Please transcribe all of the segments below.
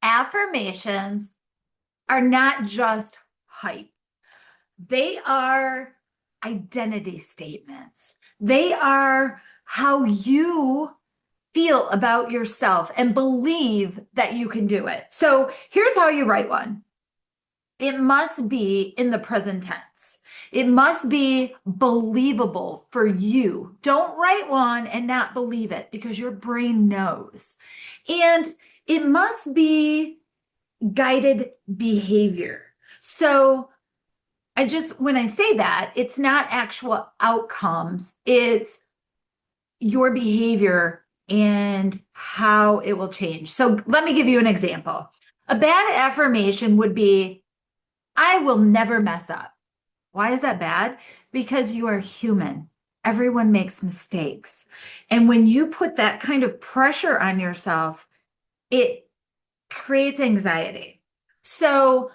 Affirmations are not just hype. They are identity statements. They are how you feel about yourself and believe that you can do it. So here's how you write one. It must be in the present tense. It must be believable for you. Don't write one and not believe it because your brain knows. And it must be guided behavior. So when I say that, it's not actual outcomes, it's your behavior and how it will change. So let me give you an example. A bad affirmation would be, I will never mess up. Why is that bad? Because you are human. Everyone makes mistakes. And when you put that kind of pressure on yourself, it creates anxiety. So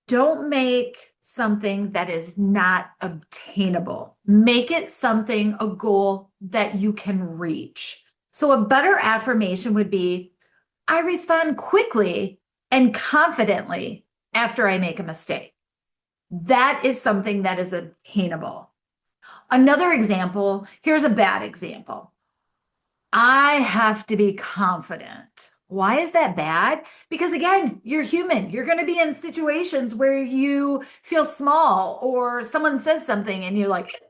don't make something that is not obtainable. Make it something, a goal that you can reach. So a better affirmation would be, I respond quickly and confidently after I make a mistake. That is something that is attainable. Another example, here's a bad example. I have to be confident. Why is that bad? Because again, you're human. You're going to be in situations where you feel small or someone says something and you're like,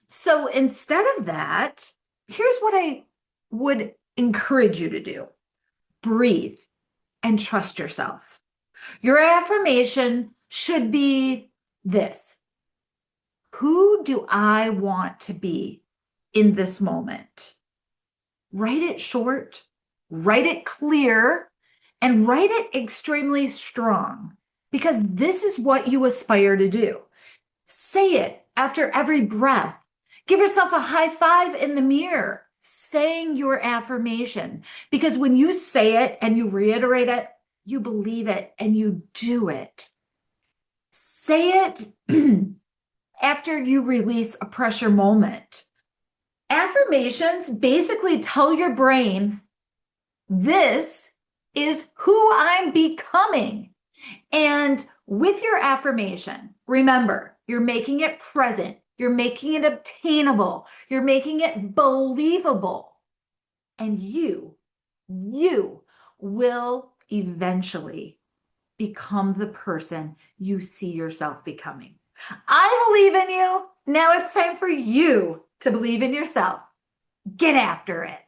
so instead of that, here's what I would encourage you to do. Breathe and trust yourself. Your affirmation should be this. Who do I want to be in this moment? Write it short, write it clear, and write it extremely strong because this is what you aspire to do. Say it after every breath. Give yourself a high five in the mirror, saying your affirmation. Because when you say it and you reiterate it, you believe it and you do it. Say it after you release a pressure moment. Affirmations basically tell your brain, this is who I'm becoming. And with your affirmation, remember, you're making it present, you're making it obtainable, you're making it believable. And you will eventually become the person you see yourself becoming. I believe in you. Now it's time for you to believe in yourself. Get after it.